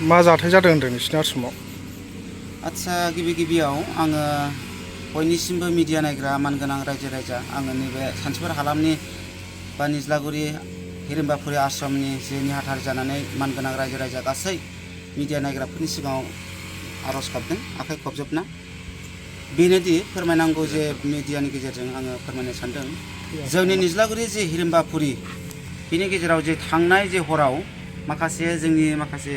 मा जाथाय जादों होनदों नोंसिनि आश्रमाव? आदसा गिबियाव आङो बयनिसिमबो मिडिया नायग्रा मानगोनां रायजो राजा आङो नैबे सानथिफुर हालामनि बा निज्लागुरि हिरिम्बाफुरि आश्रमनि जे नेहाथारि जानानै मानगोनां रायजो राजा गासै मिडिया नायग्राफोरनि सिगाङाव आर'ज गाबदों आखाइ खबजोबना। बेनोदि फोरमायनांगौ जे मिडियानि गेजेरजों आङो फोरमायनो सानदों जोंनि निज्लागुरि जे हिरिम्बाफुरि बेनि गेजेराव जे थांनाय जे हराव माखासे जोंनि माखासे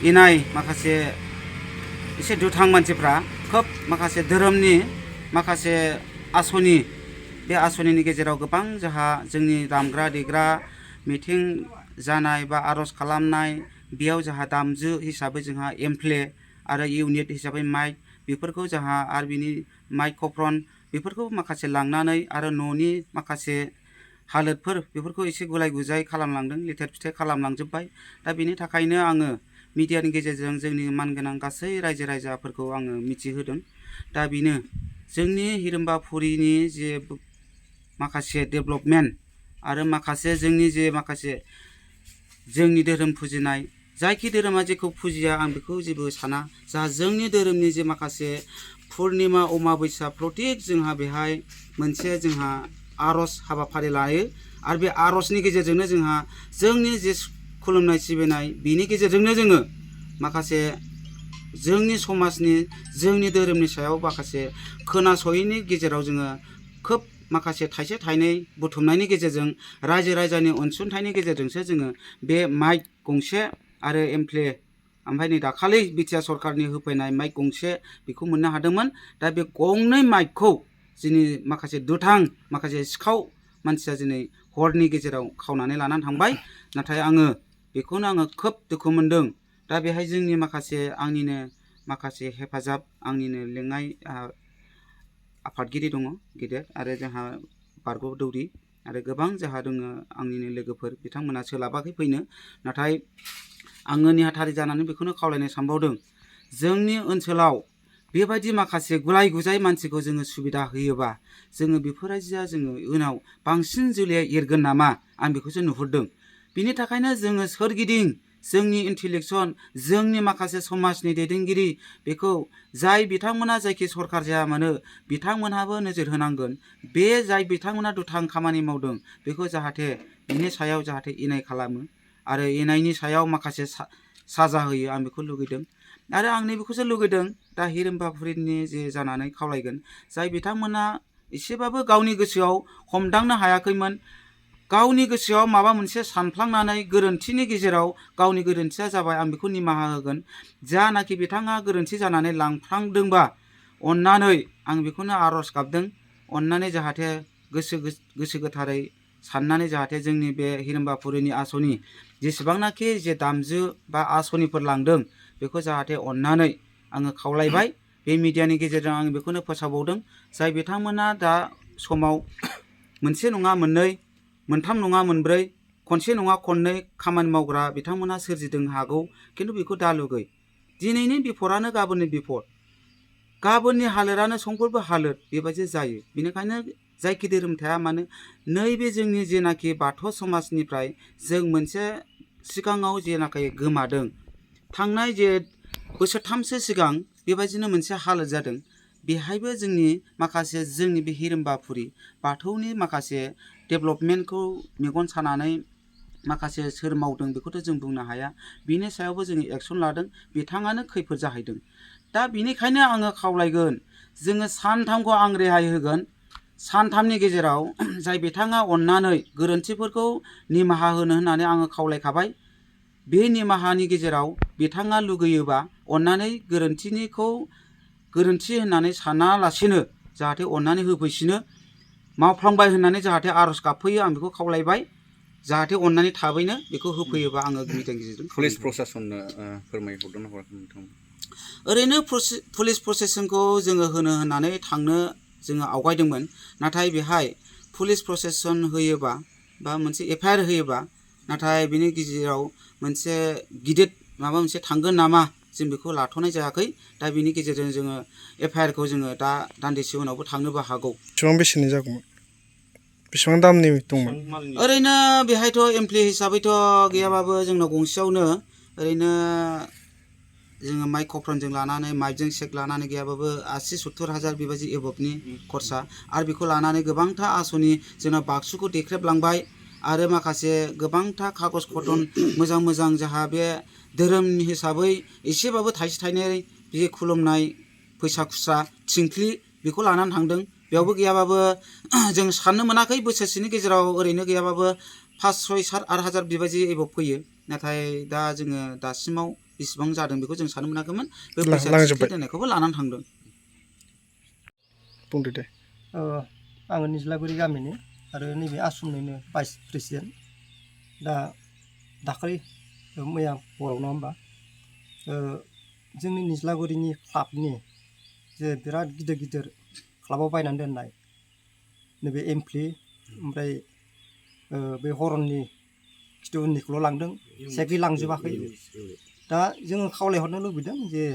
इनाय माखासे एसे दुथां मानसिफ्रा खोब माखासे धोरोमनि माखासे आसनि बे आसनिनि गेजेराव गोबां जोंहा जोंनि दामग्रा देग्रा मिथिं जानाय बा आर'ज खालामनाय बेयाव जोंहा दामजु हिसाबै जोंहा एमप्ले आरो इउनिट हिसाबै माइक बेफोरखौ जोंहा आरो बिनि माइक्र'फन बेफोरखौ माखासे लांनानै आरो न'नि माखासे हालोदफोर बेफोरखौ एसे गुलाय गुजाय खालामलांदों लेथेर फिथेर खालामलांजोब्बाय। दा बेनि थाखायनो आङो मिडियानि गेजेरजों जोंनि मानगोनां गासै रायजो राजाफोरखौ आङो मिथिहोदों। दा बेनो जोंनि हिरिम्बाफुरिनि जे माखासे डेभेलपमेन्ट आरो माखासे जोंनि जे माखासे जोंनि धोरोम फुजिनाय जायखि धोरोमा जेखौ फुजिया आं बेखौ जेबो साना जा जोंनि धोरोमनि जे माखासे पुर्निमा अमाबैसा प्रतेक जोंहा बेहाय मोनसे जोंहा आर'ज हाबाफारि लायो आरो बे आर'जनि गेजेरजोंनो जोंहा जोंनि जे खुलुमनाय सिबिनाय बिनि गेजेरजोंनो जोङो माखासे जोंनि समाजनि जोंनि धोरोमनि सायाव माखासे खोनासयैनि गेजेराव जोङो खोब माखासे थाइसे थाइनै बुथुमनायनि गेजेरजों रायजो राजानि अनसुंथाइनि गेजेरजोंसो जोङो बे माइक गंसे आरो एमप्ले ओमफ्राय नै दाखालि बिटिआर सरकारनि होफैनाय माइक गंसे बेखौ मोननो हादोंमोन। दा बे गंनै माइकखौ जोंनि माखासे दुथां माखासे सिखाव मानसिया दिनै हरनि गेजेराव खावनानै लानानै थांबाय। नाथाय आङो बेखौनो आङो खोब दुखु मोनदों। दा बेहाय जोंनि माखासे आंनिनो माखासे हेफाजाब आंनिनो लेङाइ आफादगिरि दङ गेदेर आरो जोंहा बारग' दौरि आरो गोबां जोंहा दङ आंनिनो लोगोफोर बिथांमोना सोलाबाखै फैनो। नाथाय आङो नेहाथारि जानानै बेखौनो खावलायनो सानबावदों जोंनि ओनसोलाव बेबायदि माखासे गुलाय गुजाय मानसिखौ जोङो सुबिदा होयोबा जोङो बेफोरबायदिया जोङो उनाव बांसिन जोलैया एरगोन नामा आं बेखौसो नुहुरदों। बिनि थाखायनो जोङो सोरगिदिं जोंनि इन्टेलेक्सुवेल जोंनि माखासे समाजनि दैदेनगिरि बेखौ जाय बिथांमोना जायखि सरकार जाया मानो बिथांमोनहाबो नोजोर होनांगोन बे जाय बिथांमोना दुथां खामानि मावदों बेखौ जाहाथे बिनि सायाव जाहाथे इनाय खालामो आरो इनायनि सायाव माखासे साजा होयो आं बेखौ लुगैदों। आरो आं नैबेखौसो लुगैदों दा हिरिम्बाफुरिनि जे जानानै खावलायगोन जाय बिथांमोना एसेबाबो गावनि गोसोआव हमदांनो हायाखैमोन गावनि गोसोआव माबा मोनसे सानफ्लांनानै गोरोन्थिनि गेजेराव गावनि गोरोन्थिया जाबाय आं बेखौ निमाहा होगोन। जानाखि बिथाङा गोरोन्थि जानानै लांफ्लांदोंबा अननानै आं बेखौनो आर'ज गाबदों अननानै जाहाथे गोसो गोथारै साननानै जाहाथे जोंनि बे हिरिम्बाफुरिनि आसनि जेसेबांनाखि जे दामजु बा आसनिफोर लांदों बेखौ जाहाथे अननानै आङो खावलायबाय। बे मिडियानि गेजेरजों आं बेखौनो फोसावबावदों जाय बिथांमोना दा समाव मोनसे नङा मोननै मोनथाम नङा मोनब्रै खनसे नङा खननै खामानि मावग्रा बिथांमोना सोरजिदों हागौ खिन्थु बेखौ दा लुगै दिनैनि बिफदआनो गाबोननि बिफद गाबोननि हालोदानो समफोरबो हालोद बेबायदि जायो। बेनिखायनो जायखि धोरोम थाया मानो नैबे जोंनि जेनाखि बाथौ समाजनिफ्राय जों मोनसे सिगाङाव जेनाखि गोमादों थांनाय जे बोसोरथामसो सिगां बेबायदिनो मोनसे हालोद जादों बेहायबो जोंनि माखासे जोंनि बे हिरिम्बाफुरि बाथौनि माखासे डेभेलपमेन्टखौ मेगन सानानै माखासे सोर मावदों बेखौथ' जों बुंनो हाया बिनि सायावबो जोङो एक्सन लादों बिथाङानो खैफोद जाहैदों। दा बिनिखायनो आङो खावलायगोन जोङो सानथामखौ आं रेहाय होगोन सानथामनि गेजेराव जाय बिथाङा अननानै गोरोन्थिफोरखौ निमाहा होनो होननानै आङो खावलायखाबाय बे निमाहानि गेजेराव बिथाङा लुगैयोबा अननानै गोरोन्थिनिखौ गोरोन्थि होननानै सानालासिनो जाहाथे अननानै होफैसिनो मावफ्लांबाय होननानै जाहाथे आर'ज गाबफैयो आं बेखौ खावलायबाय जाहाथे अननानै थाबैनो बेखौ होफैयोबा आङो मिडियानि गेजेरजों पुलिस प्रसासननो फोरमायहरदों ना हराखै नोंथां? ओरैनो पुलिस प्रसेसनखौ जोङो होनो होननानै थांनो जोङो आवगायदोंमोन नाथाय बेहाय पुलिस प्रसेसन होयोबा बा मोनसे एफआइआर होयोबा नाथाय बिनि गेजेराव मोनसे गिदिर माबा मोनसे थांगोन नामा जों बेखौ लाथ'नाय जायाखै। दा बिनि गेजेरजों जोङो एफआइआरखौ जोङो दा दान्दिसे उनावबो थांनोबो हागौ। बेसेबां बेसेननि जागौमोन बेसेबां दामनि दंमोन? ओरैनो बेहायथ' एमप्लि हिसाबैथ' गैयाबाबो जोंनाव गंसेयावनो ओरैनो जोङो माइक्र'फनजों लानानै माइकजों सेक लानानै गैयाबाबो 80-70 बेबायदि एबभनि खरसा आरो बेखौ लानानै गोबांथा आसनि जोंना बाक्सुखौ देख्रेबलांबाय आरो माखासे गोबांथा कागज पटन मोजां मोजां जाहा बे धोरोमनि हिसाबै एसेबाबो थाइसे थाइनै बे खुलुमनाय फैसा खुस्रा थिंख्लि बेखौ लानानै थांदों बेयावबो गैयाबाबो जों साननो मोनाखै बोसोरसेनि गेजेराव ओरैनो गैयाबाबो 5-6-7-8 बेबायदि एबभ फैयो नाथाय दा जोङो दासिमाव बेसेबां जादों बेखौ जों साननो मोनाखैमोन बे फैसा थिंख्लि दोननायखौबो लानानै थांदों बुंदो दे आङो निज्लागुरि गामिनि आरो नैबे आसामनिनो भाइस प्रेसिडेन्ट दा दाखालि मैया हराव नङा होमबा जोंनि निज्लागुरिनि क्लाबनि जे बिराद गिदिर गिदिर क्लाबाव बायनानै दोननाय नैबे एमप्लि ओमफ्राय बे हरननि खिथु उननिखौल' लांदों सेकलि लांजोबाखै दा जोङो खावलायहरनो लुबैदों जे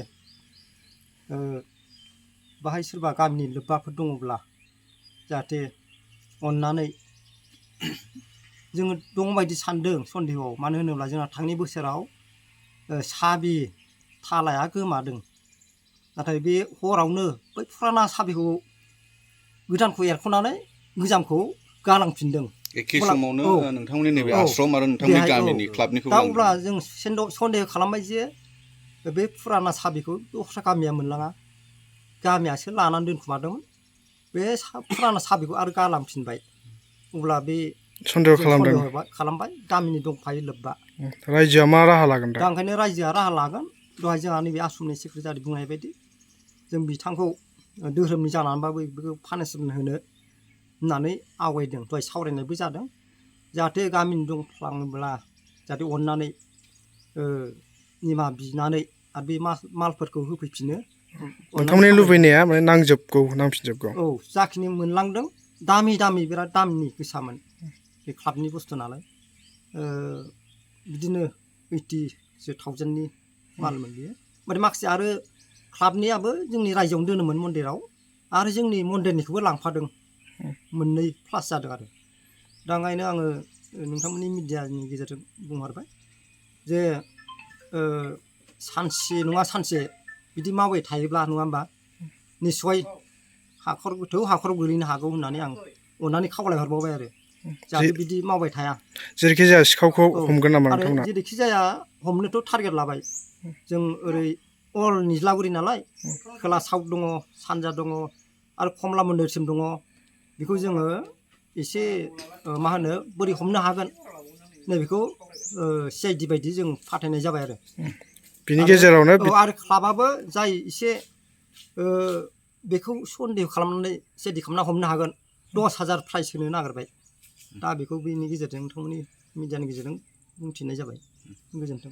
बाहाय सोरबा गामिनि लोब्बाफोर दङब्ला जाहाथे अननानै जोङो दं बायदि सानदों सन्देहआव मानो होनोब्ला जोंहा थांनाय बोसोराव साबि थालाया गोमादों नाथाय बे हरावनो बै फुराना साबिखौ गोदानखौ एरख'नानै गोजामखौ गालांफिनदों एखे समावनो नोंथांमोननि नैबे आश्रम आरो नोंथांमोननि गामिनि क्लाबनिखौ दा अब्ला जों सन्देह खालामबाय जे बे फुराना साबिखौ दस्रा गामिया मोनलाङा गामियासो लानानै दोनखुमादोंमोन बे फुराना साबिखौ आरो गालांफिनबाय अब्ला बे सन्देह खालामबाय गामिनि दंफायो लोब्बा रायजोआ मा राहा लागोन दा ओंखायनो रायजोआ राहा लागोन दहाय जोंहा नैबे आसामनि सेक्रेटारि बुंनाय बायदि जों बिथांखौ धोरोमनि जानानैबाबो बेखौ पानिशमेन्ट होनो होननानै आवगायदों दहाय सावरायनायबो जादों जाहाथे गामिनि दंफ्लाङोब्ला जाहाथे अननानै निमाहा बिनानै आरो बे मालफोरखौ होफैफिनो नोंथांमोननि लुबैनाया माने नांफिनजोबगौ औ जाखिनि मोनलांदों दामि बिराद दामनि गोसामोन बे क्लाबनि बुस्थु नालाय बिदिनो 80,000नि मालमोन बियो ओमफ्राय माखासे आरो क्लाबनियाबो जोंनि रायजोआवनो दोनोमोन मन्दिराव आरो जोंनि मन्दिरनिखौबो लांफादों मोननै प्लास जादों आरो दा ओंखायनो आङो नोंथांमोननि मिडियानि गेजेरजों बुंहरबाय जे सानसे नङा सानसे बिदि मावबाय थायोब्ला नङा होमबा निस्सय हाखर गोथौ हाखराव गोलैनो हागौ होननानै आं अननानै खावलायहरबावबाय आरो जाहाथे बिदि मावबाय थाया जेरैखि जाया सिखावखौ हमगोन नामा नोंथांमोना आरो जेरैखि जाया हमनोथ' टारगेट लाबाय जों ओरै अल निज्लागुरि नालाय खोला साउथ दङ सानजा दङ आरो कमला मन्दिरसिम दङ बेखौ जोङो एसे मा होनो बोरै हमनो हागोन नैबेखौ CID बायदि जों फाथायनाय जाबाय आरो बिनि गेजेरावनो आरो क्लाबाबो जाय एसे बेखौ सन्देह खालामनानै CID खालामना हमनो हागोन 10,000 प्राइज होनो नागिरबाय दा बेखौ बेनि गेजेरजों नोंथांमोननि मिडियानि गेजेरजों बुंथिनाय जाबाय गोजोन्थों